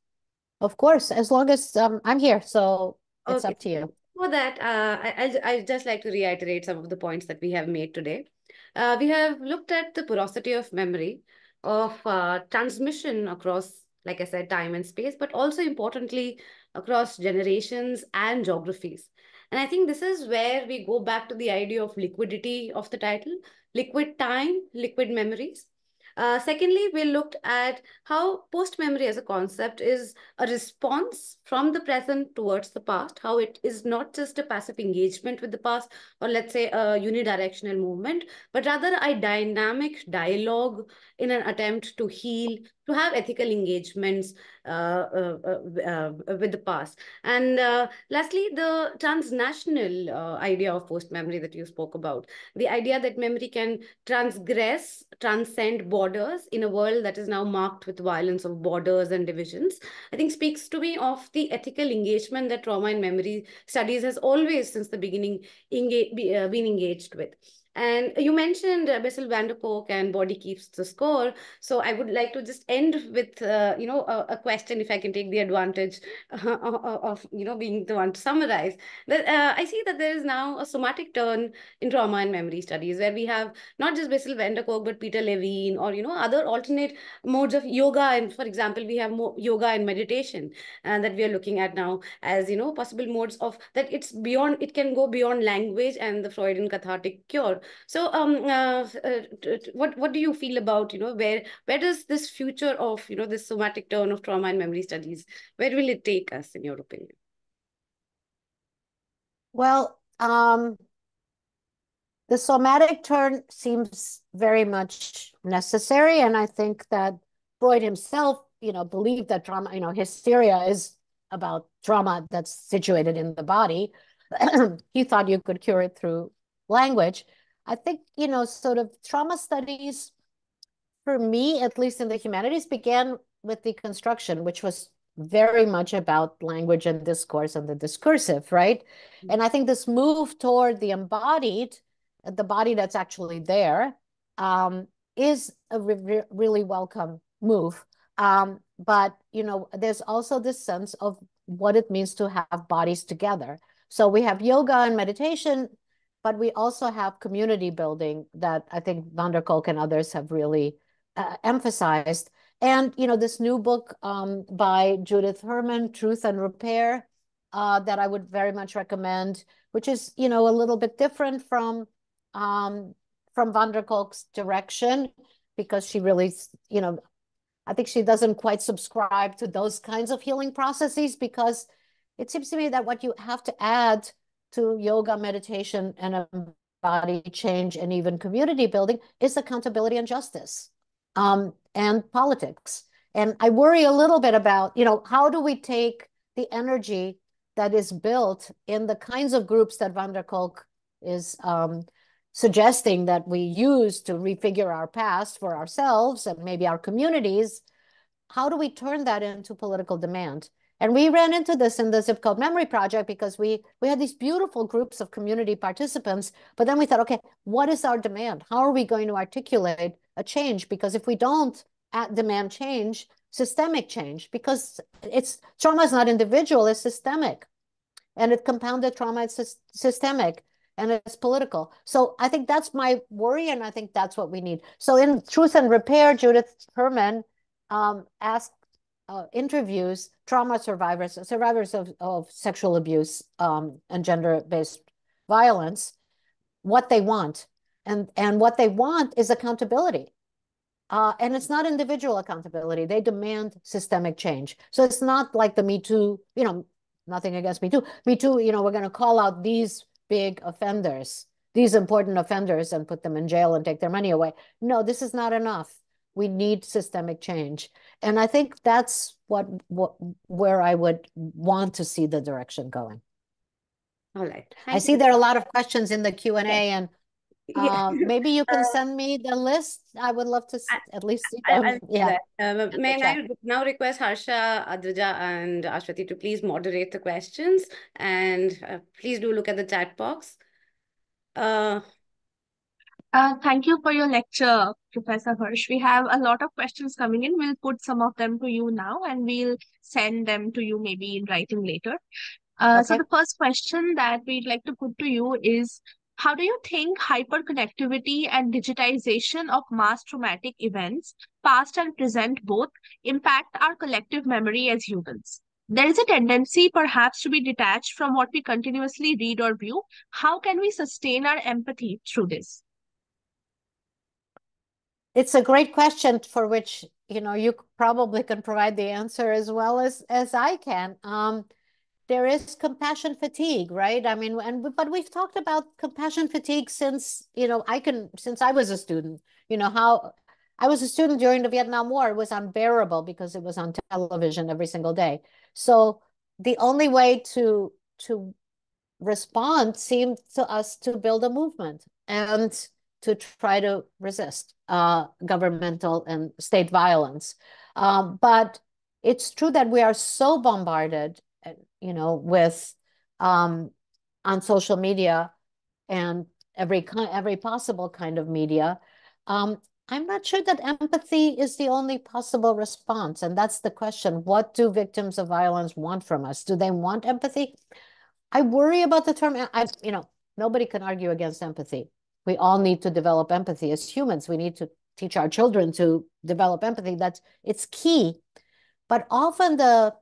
Of course, as long as I'm here, so it's Okay. up to you. For that, I'd just like to reiterate some of the points that we have made today. We have looked at the porosity of memory, of transmission across, like I said, time and space, but also importantly, across generations and geographies. And I think this is where we go back to the idea of liquidity of the title, liquid time, liquid memories. Secondly, we looked at how post-memory as a concept is a response from the present towards the past, how it is not just a passive engagement with the past, or let's say a unidirectional movement, but rather a dynamic dialogue in an attempt to heal, to have ethical engagements with the past. And lastly, the transnational idea of post-memory that you spoke about, the idea that memory can transcend borders in a world that is now marked with violence of borders and divisions, I think speaks to me of the ethical engagement that trauma and memory studies has always, since the beginning, been engaged with. And you mentioned Bessel van der Kolk and Body Keeps the Score. So I would like to just end with, a question, if I can take the advantage of, being the one to summarize. That I see that there is now a somatic turn in trauma and memory studies where we have not just Bessel van der Kolk, but Peter Levine, or, other alternate modes of yoga. And for example, we have more yoga and meditation that we are looking at now as, possible modes of that. It can go beyond language and the Freudian cathartic cure. So, what do you feel about, where does this future of, this somatic turn of trauma and memory studies, where will it take us, in your opinion? Well, the somatic turn seems very much necessary, and I think that Freud himself, believed that trauma, hysteria is about trauma that's situated in the body. He thought you could cure it through language. I think, sort of trauma studies, for me, at least in the humanities, began with deconstruction, which was very much about language and discourse and the discursive, right? And I think this move toward the embodied, the body that's actually there, is a really welcome move. But there's also this sense of what it means to have bodies together. So we have yoga and meditation, but we also have community building that I think van der Kolk and others have really emphasized. And this new book by Judith Herman, Truth and Repair, that I would very much recommend, which is a little bit different from van der Kolk's direction, because she really, I think she doesn't quite subscribe to those kinds of healing processes, because it seems to me that what you have to add to yoga, meditation, and body change, and even community building, is accountability and justice, and politics. And I worry a little bit about, how do we take the energy that is built in the kinds of groups that van der Kolk is suggesting that we use to refigure our past for ourselves and maybe our communities. How do we turn that into political demand? And we ran into this in the Zip Code Memory Project, because we had these beautiful groups of community participants, but then we thought, okay, what is our demand? How are we going to articulate a change? Because if we don't demand change, systemic change, because trauma is not individual, it's systemic. And it compounded trauma, it's systemic, and it's political. So I think that's my worry, and I think that's what we need. So in Truth and Repair, Judith Herman interviews trauma survivors of sexual abuse and gender-based violence, what they want. And what they want is accountability. And it's not individual accountability. They demand systemic change. So it's not like the Me Too, nothing against Me Too. Me Too, we're going to call out these big offenders, these important offenders, and put them in jail and take their money away. No, this is not enough. We need systemic change. And I think that's where I would want to see the direction going. All right. I see there are a lot of questions in the Q&A, and Yeah. maybe you can send me the list. I would love to at least see them. I'll do Yeah. that. May I now request Harsha, Adrija, and Ashwati to please moderate the questions, and please do look at the chat box. Thank you for your lecture, Professor Hirsch. We have a lot of questions coming in. We'll put some of them to you now, and we'll send them to you maybe in writing later. So Okay. the first question that we'd like to put to you is, how do you think hyperconnectivity and digitization of mass traumatic events, past and present both, impact our collective memory as humans? There is a tendency perhaps to be detached from what we continuously read or view. How can we sustain our empathy through this? It's a great question for which, you probably can provide the answer as well as I can. There is compassion fatigue, right? I mean, but we've talked about compassion fatigue since, since I was a student, how I was a student during the Vietnam War. It was unbearable because it was on television every single day. So the only way to respond seemed to us to build a movement and to try to resist governmental and state violence. But it's true that we are so bombarded, with on social media and every possible kind of media. I'm not sure that empathy is the only possible response. And that's the question. What do victims of violence want from us? Do they want empathy? I worry about the term. Nobody can argue against empathy. We all need to develop empathy as humans. We need to teach our children to develop empathy. It's key. But often the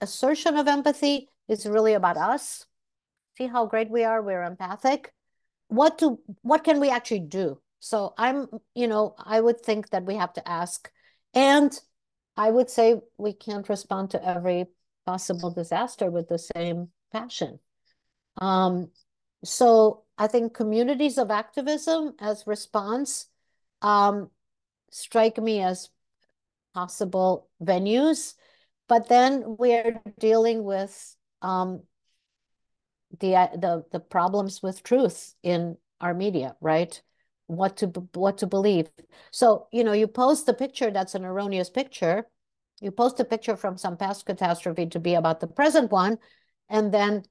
assertion of empathy is really about us. See how great we are. We're empathic. What can we actually do? So I would think that we have to ask. And I would say we can't respond to every possible disaster with the same passion. So I think communities of activism as response strike me as possible venues, but then we're dealing with the problems with truth in our media, right? What to believe. So you post the picture that's an erroneous picture, You post a picture from some past catastrophe to be about the present one, and then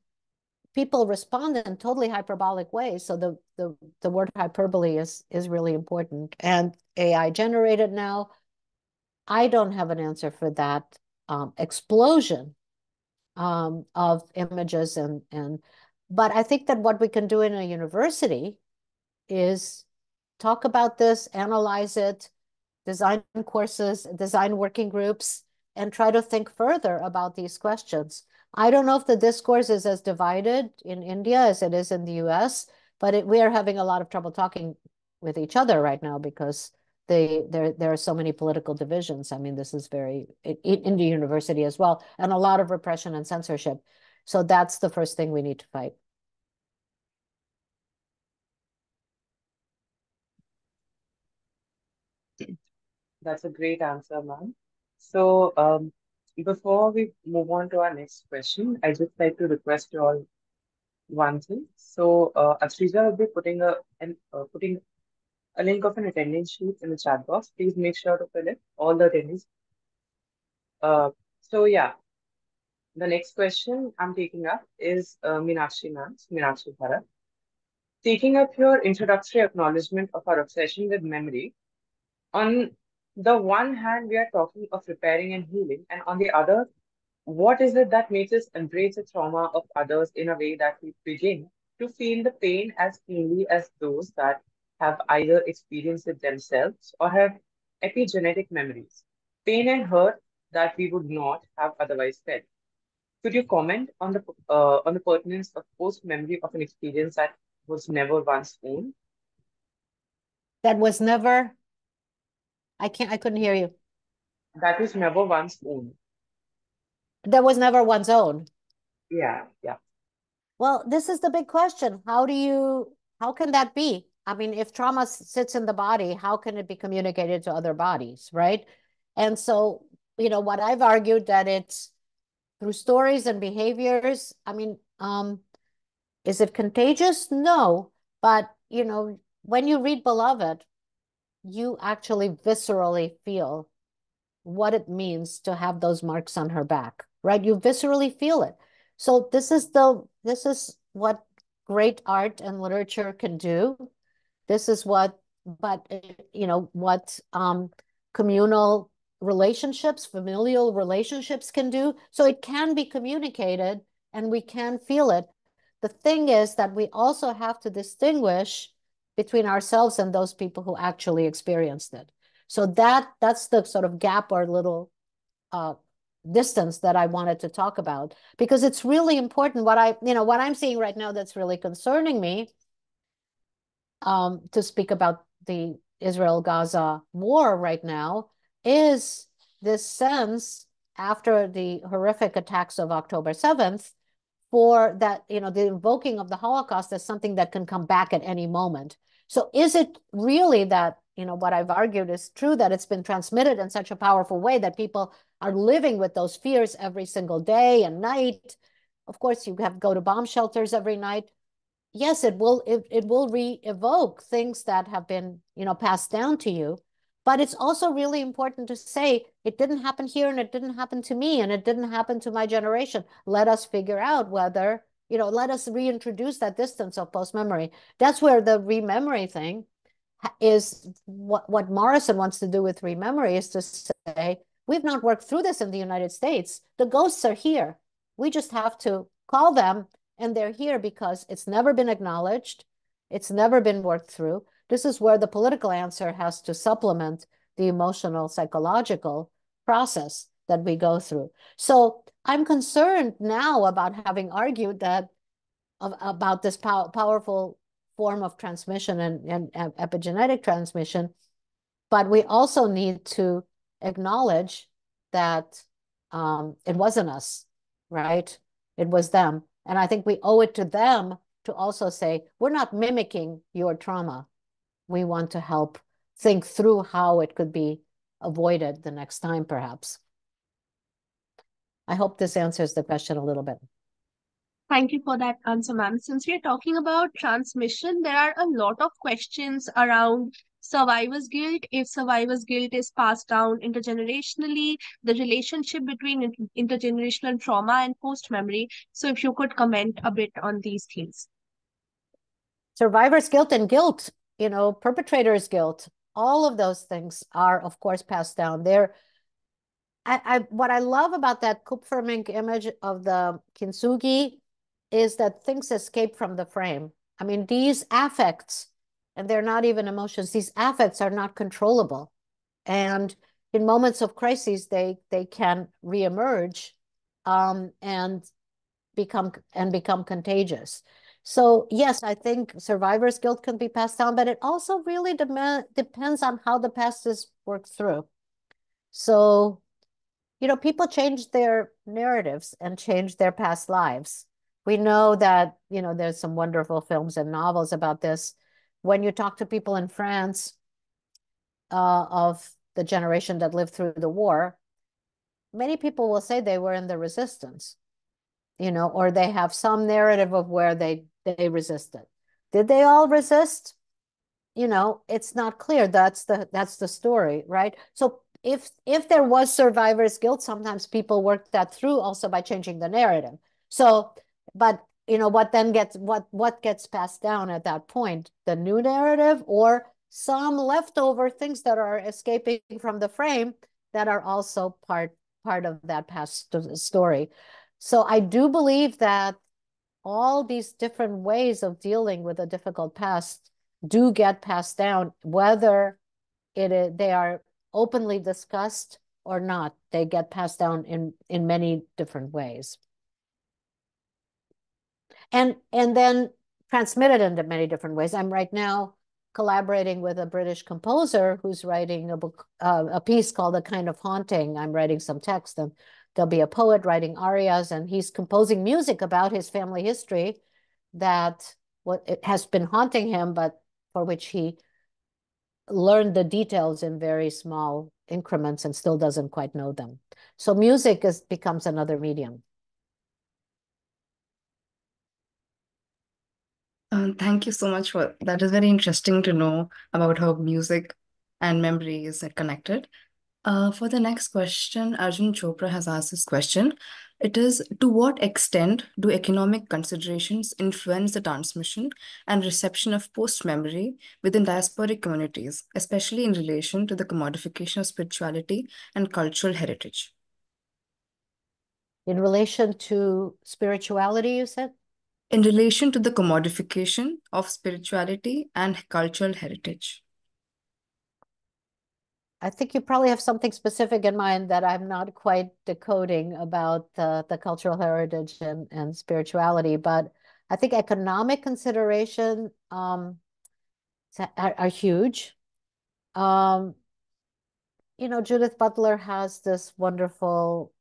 people respond in totally hyperbolic ways. So the word hyperbole is really important. And AI generated now, I don't have an answer for that explosion of images but I think that what we can do in a university is talk about this, analyze it, design courses, design working groups, and try to think further about these questions. I don't know if the discourse is as divided in India as it is in the US, but we are having a lot of trouble talking with each other right now because there are so many political divisions. I mean, this is very in the university as well, and a lot of repression and censorship. So that's the first thing we need to fight. That's a great answer, ma'am. So, before we move on to our next question, I just like to request you all one thing. So, Akshrija will be putting a link of an attendance sheet in the chat box. Please make sure to fill it, all the attendees. So yeah, the next question I'm taking up is Meenakshi ma'am, Meenakshi Bharat. Taking up your introductory acknowledgement of our obsession with memory, on the one hand, we are talking of repairing and healing, and on the other, what is it that makes us embrace the trauma of others in a way that we begin to feel the pain as keenly as those that have either experienced it themselves or have epigenetic memories, pain and hurt that we would not have otherwise felt? Could you comment on the pertinence of post memory of an experience that was never once owned? That was never, I couldn't hear you. That was never once owned. That was never one's own. Yeah, yeah. Well, this is the big question. How can that be? I mean, if trauma sits in the body, how can it be communicated to other bodies, right? And so, what I've argued that it's through stories and behaviors. I mean, is it contagious? No. But, when you read Beloved, you actually viscerally feel what it means to have those marks on her back, right? You viscerally feel it. So this is what great art and literature can do. This is what communal relationships, familial relationships can do. So it can be communicated and we can feel it. The thing is that we also have to distinguish between ourselves and those people who actually experienced it. So that's the sort of gap or little distance that I wanted to talk about, because it's really important. What I'm seeing right now that's really concerning me, to speak about the Israel-Gaza war right now, is this sense after the horrific attacks of October 7th for that, the invoking of the Holocaust as something that can come back at any moment. So is it really that, what I've argued is true, that it's been transmitted in such a powerful way that people are living with those fears every single day and night? Of course, you have to go to bomb shelters every night. Yes, it will re-evoke things that have been, passed down to you. But it's also really important to say it didn't happen here and it didn't happen to me and it didn't happen to my generation. Let us figure out whether, let us reintroduce that distance of post-memory. That's where the rememory thing is what Morrison wants to do with rememory, is to say, we've not worked through this in the United States. The ghosts are here. We just have to call them, and they're here because it's never been acknowledged. It's never been worked through. This is where the political answer has to supplement the emotional, psychological process that we go through. So I'm concerned now about having argued about this powerful form of transmission and epigenetic transmission, but we also need to acknowledge that it wasn't us, right? It was them. And I think we owe it to them to also say, we're not mimicking your trauma. We want to help think through how it could be avoided the next time, perhaps. I hope this answers the question a little bit. Thank you for that answer, ma'am. Since we are talking about transmission, there are a lot of questions around survivor's guilt, if survivor's guilt is passed down intergenerationally, the relationship between intergenerational trauma and post memory. So, if you could comment a bit on these things. Survivor's guilt and guilt, perpetrator's guilt, all of those things are, of course, passed down. What I love about that Kupfermink image of the kintsugi is that things escape from the frame. I mean, these affects, and they're not even emotions, these affects are not controllable. And in moments of crises, they can reemerge and become contagious. So yes, I think survivor's guilt can be passed down, but it also really depends on how the past is worked through. So, people change their narratives and change their past lives. We know that, there's some wonderful films and novels about this. When you talk to people in France of the generation that lived through the war, many people will say they were in the resistance, or they have some narrative of where they resisted. Did they all resist? It's not clear. That's the story, right? So if there was survivor's guilt, sometimes people work that through also by changing the narrative. So, but what gets passed down at that point? The new narrative or some leftover things that are escaping from the frame that are also part of that past story. So I do believe that all these different ways of dealing with a difficult past do get passed down, whether they are openly discussed or not. They get passed down in many different ways. And then transmitted into many different ways. I'm right now collaborating with a British composer who's writing a book, a piece called A Kind of Haunting. I'm writing some text, and there'll be a poet writing arias, and he's composing music about his family history that it has been haunting him, but for which he learned the details in very small increments and still doesn't quite know them. So music becomes another medium. Thank you so much for that. Is very interesting to know about how music and memory is connected. For the next question, Arjun Chopra has asked this question. It is, to what extent do economic considerations influence the transmission and reception of post-memory within diasporic communities, especially in relation to the commodification of spirituality and cultural heritage? In relation to spirituality, you said? In relation to the commodification of spirituality and cultural heritage. I think you probably have something specific in mind that I'm not quite decoding about the cultural heritage and spirituality, but I think economic consideration are huge. Judith Butler has this wonderful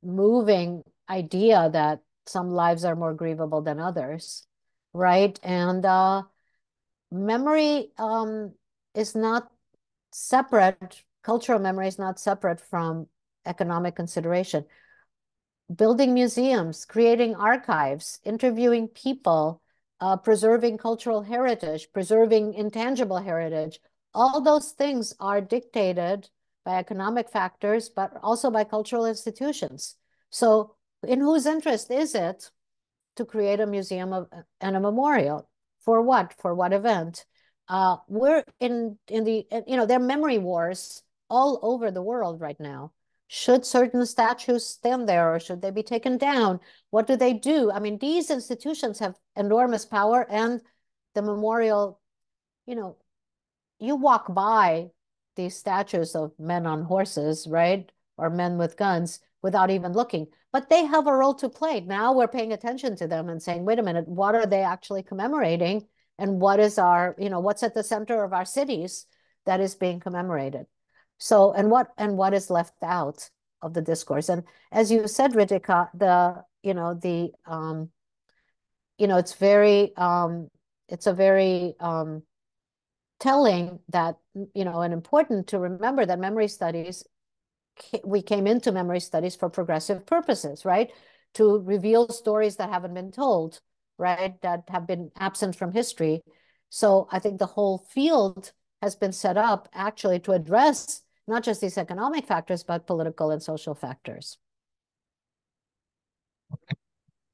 moving idea that some lives are more grievable than others, right? And memory is not separate, cultural memory is not separate from economic consideration. Building museums, creating archives, interviewing people, preserving cultural heritage, preserving intangible heritage, all those things are dictated by economic factors, but also by cultural institutions. So in whose interest is it to create a museum and a memorial? For what? For what event? We're in the, there are memory wars all over the world right now. Should certain statues stand there or should they be taken down? What do they do? I mean, these institutions have enormous power, and the memorial, you walk by these statues of men on horses, right? Or men with guns without even looking. But they have a role to play. Now we're paying attention to them and saying, wait a minute, what are they actually commemorating? And what is what's at the center of our cities that is being commemorated? So, and what is left out of the discourse? And as you said, Ritika, it's a very telling that, and important to remember that memory studies, we came into memory studies for progressive purposes, right? To reveal stories that haven't been told, right? That have been absent from history. So I think the whole field has been set up actually to address not just these economic factors, but political and social factors.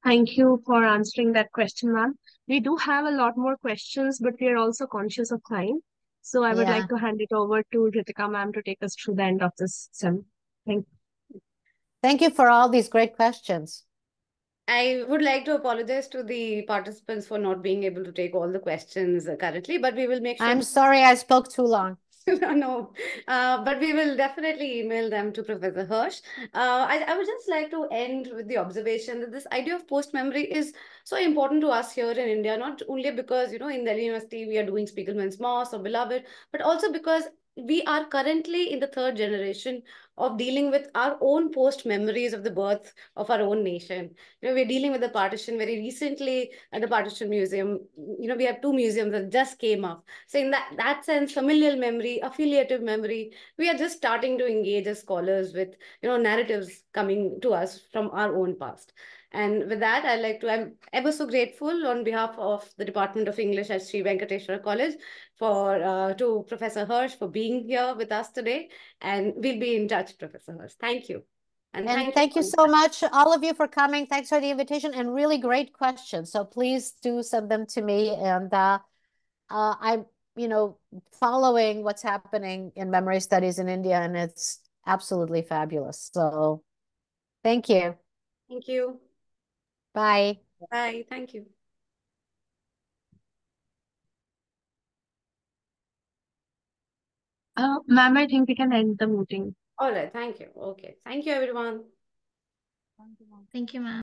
Thank you for answering that question, ma'am. We do have a lot more questions, but we are also conscious of time. So I would Yeah. like to hand it over to Ritika ma'am to take us through the end of this sem. Thank you. Thank you for all these great questions. I would like to apologize to the participants for not being able to take all the questions currently, but we will make sure. I'm sorry I spoke too long. No, but we will definitely email them to Professor Hirsch. I would just like to end with the observation that this idea of post memory is so important to us here in India, not only because, in Delhi University we are doing Spiegelman's Moss or Beloved, but also because we are currently in the third generation of dealing with our own post memories of the birth of our own nation. We're dealing with the partition very recently at the Partition Museum. We have two museums that just came up. So in that sense, familial memory, affiliative memory, we are just starting to engage as scholars with, narratives coming to us from our own past. And with that, I'm ever so grateful on behalf of the Department of English at Sri Venkateswara College to Professor Hirsch for being here with us today. And we'll be in touch, Professor Hirsch. Thank you. And thank you so much, all of you, for coming. Thanks for the invitation and really great questions. So please do send them to me. And I'm, following what's happening in memory studies in India, and it's absolutely fabulous. So thank you. Thank you. Bye. Bye. Thank you. Ma'am, I think we can end the meeting. All right. Thank you. Okay. Thank you, everyone. Thank you, ma'am.